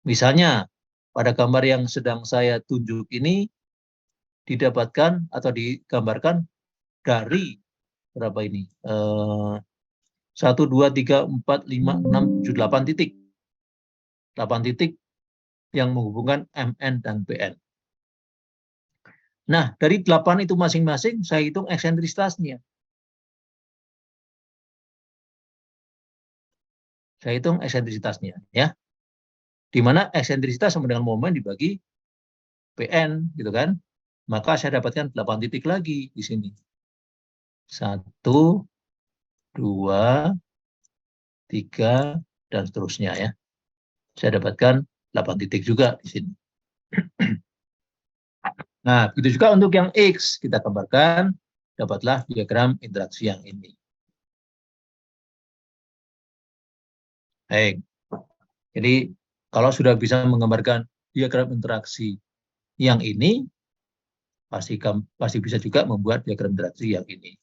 Misalnya, pada gambar yang sedang saya tunjuk ini didapatkan atau digambarkan dari berapa ini? 1, 2, 3, 4, 5, 6, 7, 8 titik. 8 titik yang menghubungkan MN dan PN. Nah, dari 8 itu masing-masing saya hitung eksentrisitasnya. Saya hitung eksentrisitasnya ya. Di mana eksentrisitas sama dengan momen dibagi PN gitu kan. Maka saya dapatkan 8 titik lagi di sini. 1, 2, 3, dan seterusnya ya. Saya dapatkan 8 titik juga di sini. Nah, begitu juga untuk yang X. Kita gambarkan, dapatlah diagram interaksi yang ini. Baik. Jadi, kalau sudah bisa menggambarkan diagram interaksi yang ini, pasti bisa juga membuat diagram interaksi yang ini.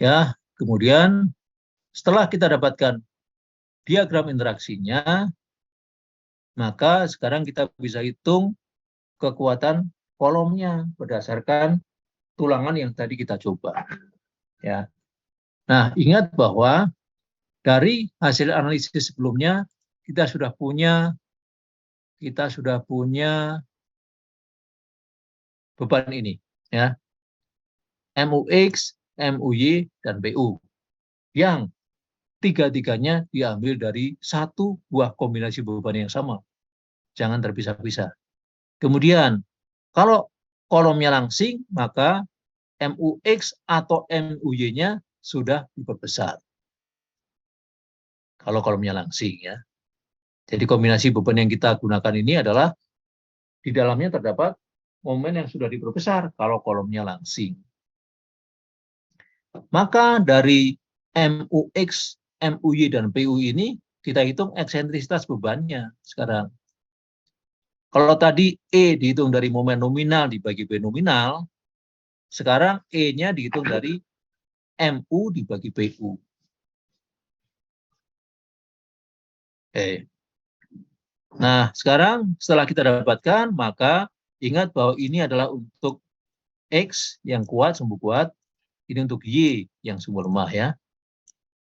Ya, kemudian setelah kita dapatkan diagram interaksinya, Maka sekarang kita bisa hitung kekuatan kolomnya berdasarkan tulangan yang tadi kita coba. Ya. Nah, ingat bahwa dari hasil analisis sebelumnya kita sudah punya beban ini, ya. MUX, MUY, dan PU yang tiga-tiganya diambil dari satu buah kombinasi beban yang sama. Jangan terpisah-pisah. Kemudian, kalau kolomnya langsing, maka MUX atau MUY-nya sudah diperbesar. Kalau kolomnya langsing, ya. Jadi kombinasi beban yang kita gunakan ini adalah di dalamnya terdapat momen yang sudah diperbesar kalau kolomnya langsing. Maka dari MUX, MUY, dan PU ini kita hitung eksentrisitas bebannya sekarang. Kalau tadi E dihitung dari momen nominal dibagi B nominal, sekarang E-nya dihitung dari MU dibagi PU. Oke. Nah, sekarang setelah kita dapatkan, maka ingat bahwa ini adalah untuk X yang kuat, sumbu kuat, ini untuk Y yang sumbu lemah, ya.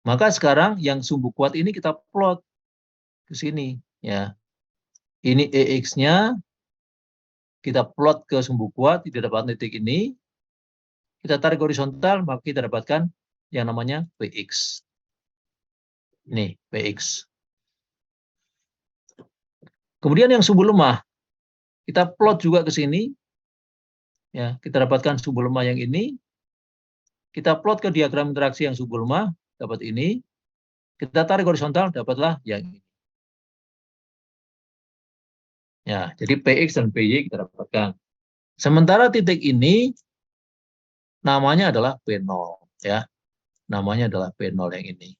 Maka sekarang yang sumbu kuat ini kita plot ke sini, ya. Ini EX-nya, kita plot ke sumbu kuat, tidak dapat titik ini, kita tarik horizontal, maka kita dapatkan yang namanya PX. Ini, PX. Kemudian yang sumbu lemah, kita plot juga ke sini, ya, kita dapatkan sumbu lemah yang ini, kita plot ke diagram interaksi yang sumbu lemah, dapat ini, kita tarik horizontal, dapatlah yang ini. Ya, jadi PX dan PY kita dapatkan. Sementara titik ini namanya adalah P0, ya. Namanya adalah P0 yang ini.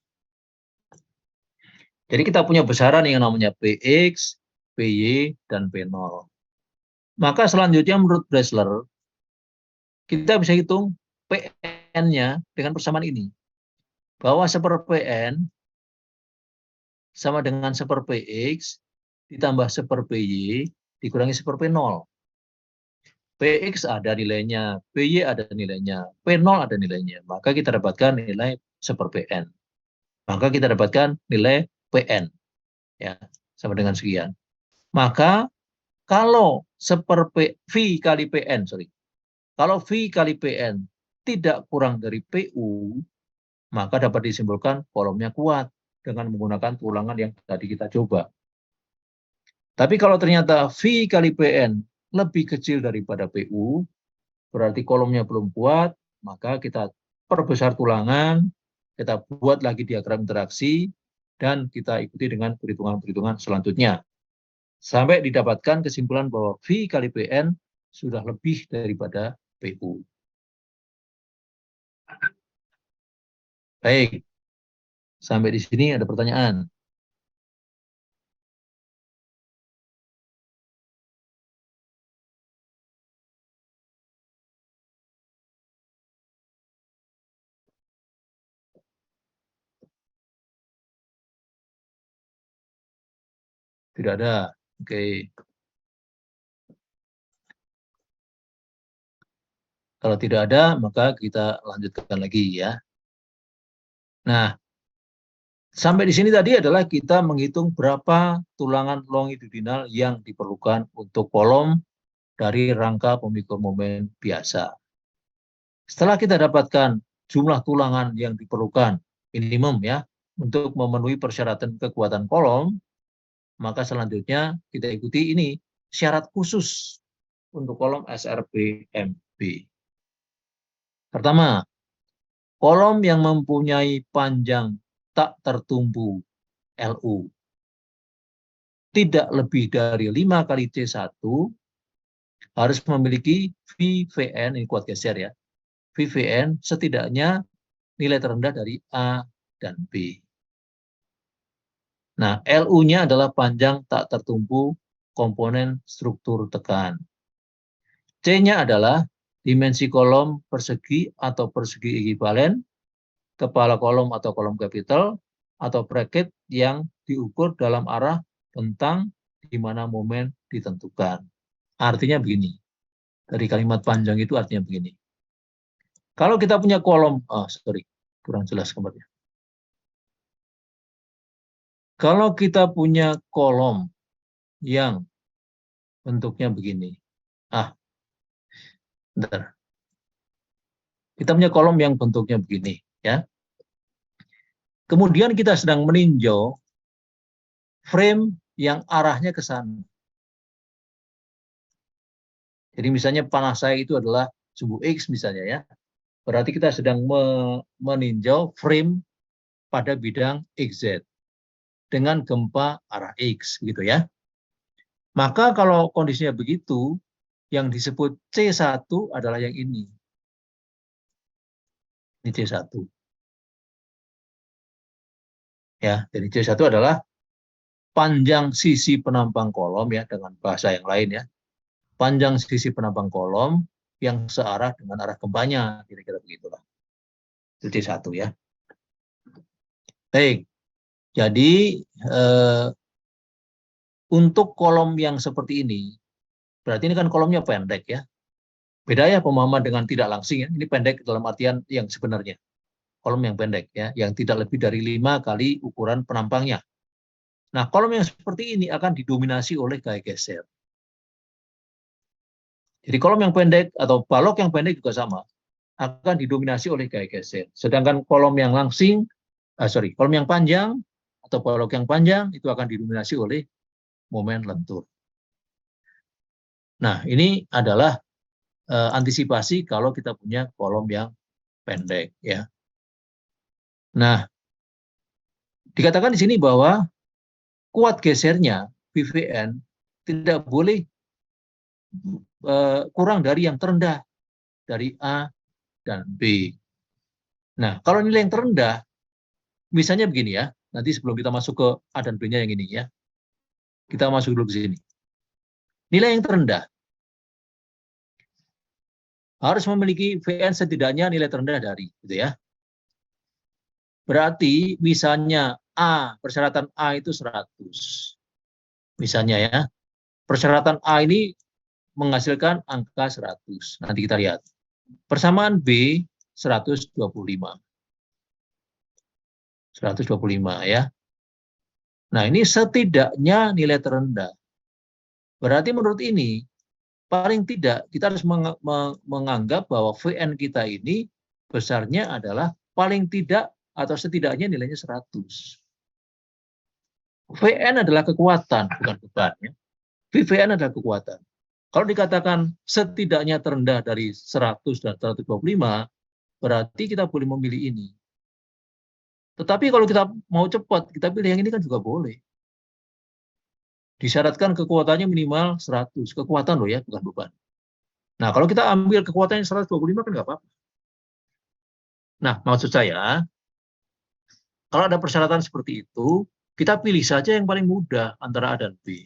Jadi kita punya besaran yang namanya PX, PY, dan P0. Maka selanjutnya menurut Bresler, kita bisa hitung PN-nya dengan persamaan ini. Bahwa 1 PN sama dengan 1 PX ditambah 1 PY dikurangi 1 P0. PX ada nilainya, PY ada nilainya, P0 ada nilainya. Maka kita dapatkan nilai 1 PN. Maka kita dapatkan nilai PN. Ya, sama dengan sekian. Maka kalau V kali PN, kalau V kali PN tidak kurang dari PU, maka dapat disimpulkan kolomnya kuat dengan menggunakan tulangan yang tadi kita coba. Tapi kalau ternyata V kali PN lebih kecil daripada PU, berarti kolomnya belum kuat, maka kita perbesar tulangan, kita buat lagi diagram interaksi, dan kita ikuti dengan perhitungan-perhitungan selanjutnya. Sampai didapatkan kesimpulan bahwa V kali PN sudah lebih daripada PU. Baik, sampai di sini ada pertanyaan? Tidak ada. Oke. Kalau tidak ada, maka kita lanjutkan lagi, ya. Nah, sampai di sini tadi adalah kita menghitung berapa tulangan longitudinal yang diperlukan untuk kolom dari rangka pemikul momen biasa. Setelah kita dapatkan jumlah tulangan yang diperlukan minimum, ya, untuk memenuhi persyaratan kekuatan kolom, maka selanjutnya kita ikuti ini syarat khusus untuk kolom SRBMB. Pertama, kolom yang mempunyai panjang tak tertumpu LU tidak lebih dari 5 kali C1 harus memiliki VVN, ini kuat geser, ya, VVN setidaknya nilai terendah dari A dan B. Nah, LU-nya adalah panjang tak tertumpu komponen struktur tekan. C-nya adalah dimensi kolom persegi atau persegi ekivalen, kepala kolom atau kolom kapital, atau bracket yang diukur dalam arah bentang di mana momen ditentukan. Artinya begini, dari kalimat panjang itu artinya begini. Kalau kita punya kolom, kurang jelas gambarnya. Kalau kita punya kolom yang bentuknya begini, bentar. Kita punya kolom yang bentuknya begini, ya. Kemudian kita sedang meninjau frame yang arahnya ke sana. Jadi misalnya panah saya itu adalah sumbu X misalnya, ya. Berarti kita sedang meninjau frame pada bidang XZ dengan gempa arah X, gitu ya. Maka kalau kondisinya begitu, yang disebut C1 adalah yang ini. Ini C1. Ya, jadi C1 adalah panjang sisi penampang kolom, ya, dengan bahasa yang lain, ya. Panjang sisi penampang kolom yang searah dengan arah gempanya, kira-kira begitulah. Itu C1, ya. Baik. Jadi untuk kolom yang seperti ini, berarti ini kan kolomnya pendek, ya. Beda ya pemahaman dengan tidak langsing, ya. Ini pendek dalam artian yang sebenarnya. Kolom yang pendek, ya, yang tidak lebih dari 5 kali ukuran penampangnya. Nah, kolom yang seperti ini akan didominasi oleh gaya geser. Jadi kolom yang pendek atau balok yang pendek juga sama, akan didominasi oleh gaya geser. Sedangkan kolom yang langsing, kolom yang panjang atau balok yang panjang itu akan didominasi oleh momen lentur. Nah, ini adalah antisipasi kalau kita punya kolom yang pendek, ya. Nah, dikatakan di sini bahwa kuat gesernya VVN tidak boleh kurang dari yang terendah dari A dan B. Nah, kalau nilai yang terendah, misalnya begini, ya. Nanti sebelum kita masuk ke A dan B-nya yang ini, ya. Kita masuk dulu ke sini. Nilai yang terendah harus memiliki VN setidaknya nilai terendah dari, gitu ya. Berarti misalnya persyaratan A itu 100. Misalnya, ya. Persyaratan A ini menghasilkan angka 100. Nanti kita lihat. Persamaan B 125. 125, ya. Nah, ini setidaknya nilai terendah. Berarti menurut ini, paling tidak kita harus menganggap bahwa VN kita ini besarnya adalah paling tidak atau setidaknya nilainya 100. VN adalah kekuatan, bukan beban, ya. VN adalah kekuatan. Kalau dikatakan setidaknya terendah dari 100 dan 125, berarti kita boleh memilih ini. Tetapi kalau kita mau cepat, kita pilih yang ini kan juga boleh. Disyaratkan kekuatannya minimal 100. Kekuatan loh, ya, bukan beban. Nah, kalau kita ambil kekuatannya 125 kan nggak apa-apa. Nah, maksud saya, kalau ada persyaratan seperti itu, kita pilih saja yang paling mudah antara A dan B.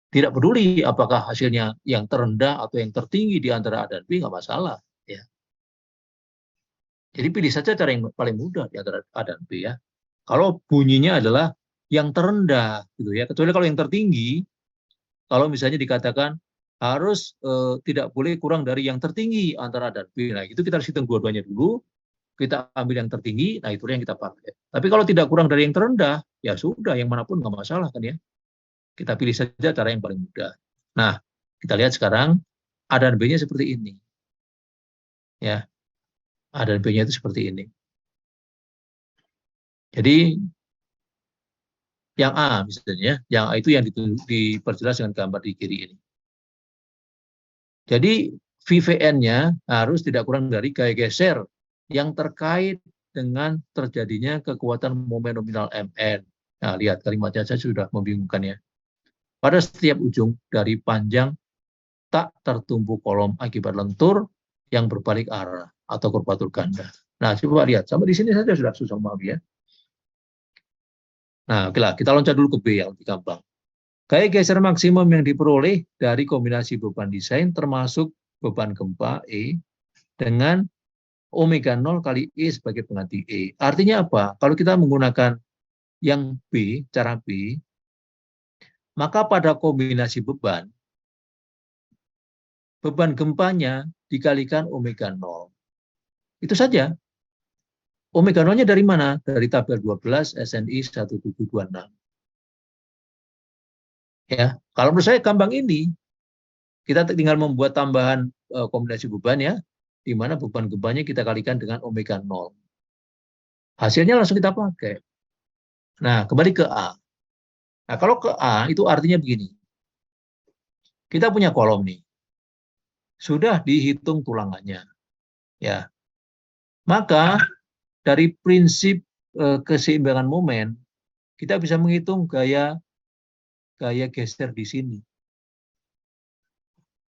Tidak peduli apakah hasilnya yang terendah atau yang tertinggi di antara A dan B, nggak masalah, ya. Jadi pilih saja cara yang paling mudah di antara A dan B, ya. Kalau bunyinya adalah yang terendah, gitu ya. Kecuali kalau yang tertinggi, kalau misalnya dikatakan harus tidak boleh kurang dari yang tertinggi antara A dan B. Nah, itu kita harus hitung dua-duanya dulu. Kita ambil yang tertinggi, nah itu yang kita pakai. Tapi kalau tidak kurang dari yang terendah, ya sudah, yang manapun nggak masalah kan, ya. Kita pilih saja cara yang paling mudah. Nah, kita lihat sekarang A dan B-nya seperti ini. Ya, A dan B-nya itu seperti ini. Jadi yang A misalnya, yang A itu yang diperjelas dengan gambar di kiri ini. Jadi VVN-nya harus tidak kurang dari gaya geser yang terkait dengan terjadinya kekuatan momen nominal Mn. Nah, lihat kalimatnya saya sudah membingungkan, ya. Pada setiap ujung dari panjang tak tertumpu kolom akibat lentur yang berbalik arah atau kurvatur ganda. Nah, coba lihat. Sampai di sini saja sudah susah memahami, ya. Nah, oke lah, kita loncat dulu ke B yang lebih gampang. Gaya geser maksimum yang diperoleh dari kombinasi beban desain termasuk beban gempa E dengan omega 0 kali E sebagai pengganti E. Artinya apa? Kalau kita menggunakan yang B, cara B, Maka pada kombinasi beban gempanya dikalikan omega 0. Itu saja. Omega 0-nya dari mana? Dari tabel 12 SNI 1726. Ya, kalau menurut saya gampang ini. Kita tinggal membuat tambahan kombinasi beban ya, di mana beban gempanya kita kalikan dengan omega 0. Hasilnya langsung kita pakai. Nah, kembali ke A. Nah, kalau ke A itu artinya begini. Kita punya kolom nih. Sudah dihitung tulangannya. Ya. Maka dari prinsip keseimbangan momen, kita bisa menghitung gaya geser di sini.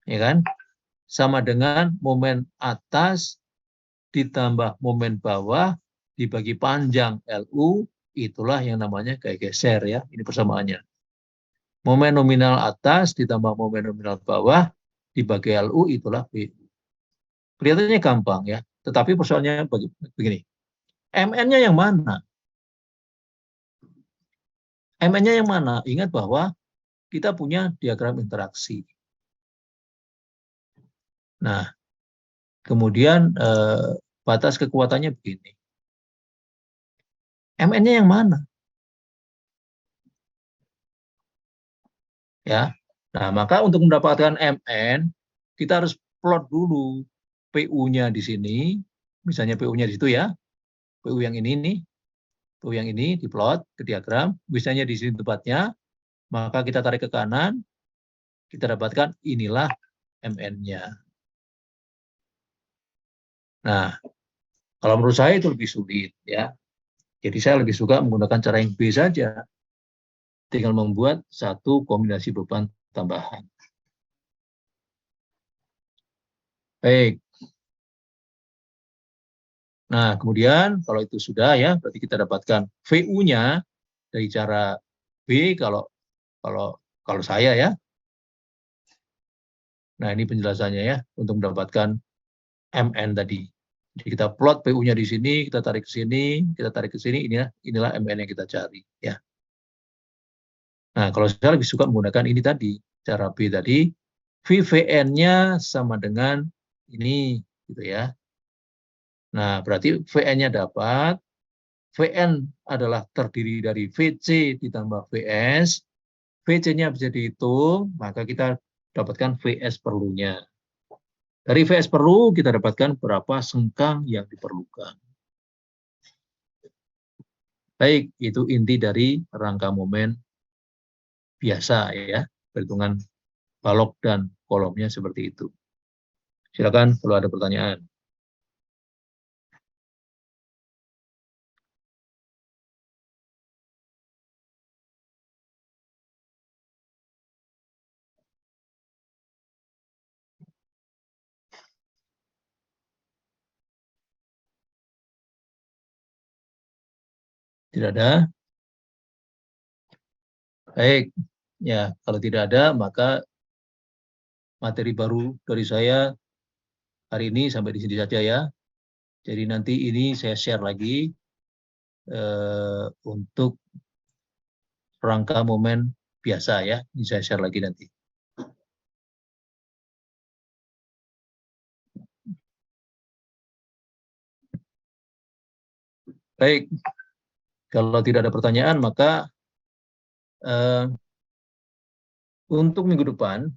Ya kan? Sama dengan momen atas ditambah momen bawah dibagi panjang LU, itulah yang namanya gaya geser ya. Ini persamaannya. Momen nominal atas ditambah momen nominal bawah dibagi LU, itulah BU. Kelihatannya gampang ya, tetapi persoalannya begini. MN-nya yang mana? MN-nya yang mana? Ingat bahwa kita punya diagram interaksi. Nah, kemudian batas kekuatannya begini. MN-nya yang mana? Ya. Nah, maka untuk mendapatkan MN, kita harus plot dulu PU-nya di sini, misalnya PU-nya di situ ya, PU yang ini nih, PU yang ini diplot ke diagram, misalnya di sini tempatnya, maka kita tarik ke kanan, kita dapatkan inilah MN-nya. Nah, kalau menurut saya itu lebih sulit ya. Jadi saya lebih suka menggunakan cara yang B saja, tinggal membuat satu kombinasi beban tambahan. Baik. Nah, kemudian kalau itu sudah ya, berarti kita dapatkan VU-nya dari cara B kalau saya ya. Nah, ini penjelasannya ya untuk mendapatkan MN tadi. Jadi kita plot PU-nya di sini, kita tarik ke sini, kita tarik ke sini, inilah MN yang kita cari ya. Nah, kalau saya lebih suka menggunakan ini tadi, cara B tadi, VVN-nya sama dengan ini gitu ya. Nah, berarti VN-nya dapat, VN adalah terdiri dari VC ditambah VS, VC-nya bisa dihitung, maka kita dapatkan VS perlunya. Dari VS perlu kita dapatkan berapa sengkang yang diperlukan. Baik, itu inti dari rangka momen biasa ya, perhitungan balok dan kolomnya seperti itu. Silakan kalau ada pertanyaan. Tidak ada? Baik, ya kalau tidak ada maka materi baru dari saya hari ini sampai di sini saja ya. Jadi nanti ini saya share lagi untuk rangka momen biasa ya. Ini saya share lagi nanti. Baik, kalau tidak ada pertanyaan maka untuk minggu depan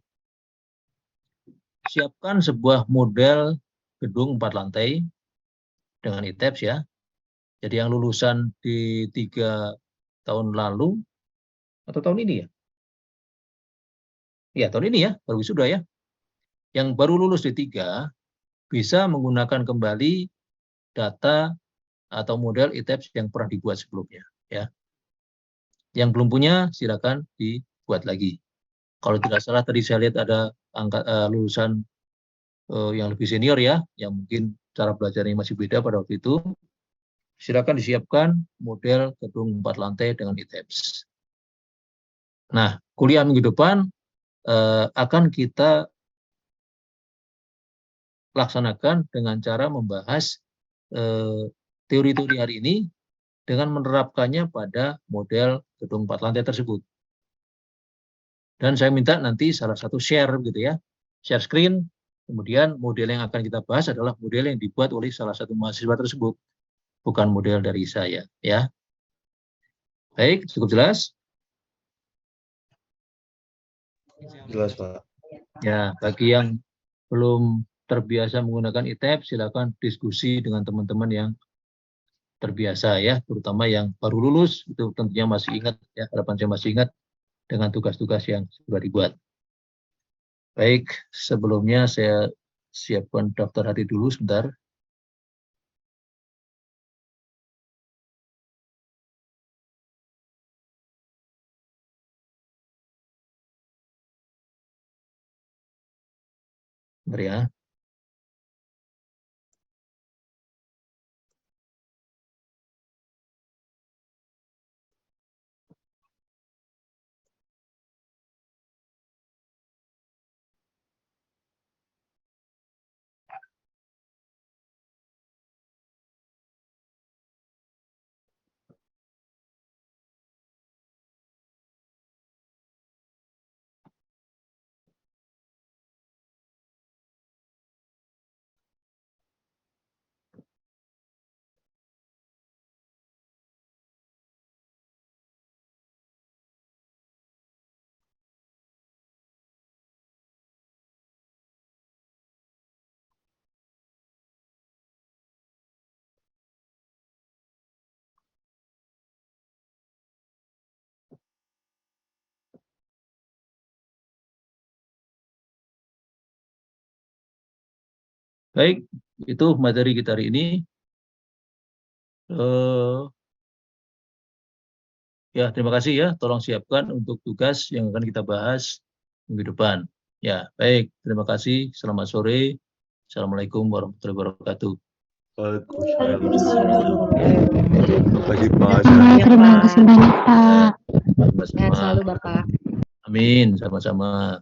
siapkan sebuah model gedung 4 lantai dengan ITEPS ya. Jadi yang lulusan di 3 tahun lalu atau tahun ini ya? Ya tahun ini ya, baru wisuda ya. Yang baru lulus D3 bisa menggunakan kembali data atau model ITEPS yang pernah dibuat sebelumnya ya. Yang belum punya silakan dibuat lagi. Kalau tidak salah tadi saya lihat ada lulusan yang lebih senior ya, yang mungkin cara belajarnya masih beda pada waktu itu. Silakan disiapkan model gedung 4 lantai dengan ITEPS. Nah, kuliah minggu depan akan kita laksanakan dengan cara membahas teori-teori hari ini dengan menerapkannya pada model gedung 4 lantai tersebut. Dan saya minta nanti salah satu share gitu ya, share screen. Kemudian model yang akan kita bahas adalah model yang dibuat oleh salah satu mahasiswa tersebut, bukan model dari saya ya. Baik, cukup jelas? Jelas, Pak. Ya, bagi yang belum terbiasa menggunakan e-tab, silakan diskusi dengan teman-teman yang terbiasa ya, terutama yang baru lulus, itu tentunya masih ingat ya, harapan saya masih ingat dengan tugas-tugas yang sudah dibuat. Baik, sebelumnya saya siapkan daftar hati dulu sebentar. Bentar ya. Baik, itu materi kita hari ini. Ya, terima kasih ya. Tolong siapkan untuk tugas yang akan kita bahas minggu depan. Ya, baik. Terima kasih. Selamat sore. Assalamualaikum warahmatullahi wabarakatuh. Waalaikumsalam. Terima kasih, Pak. Terima kasih banyak, Pak. Sehat selalu, Bapak. Amin. Sama-sama.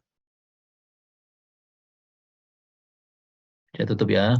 Saya tutup ya.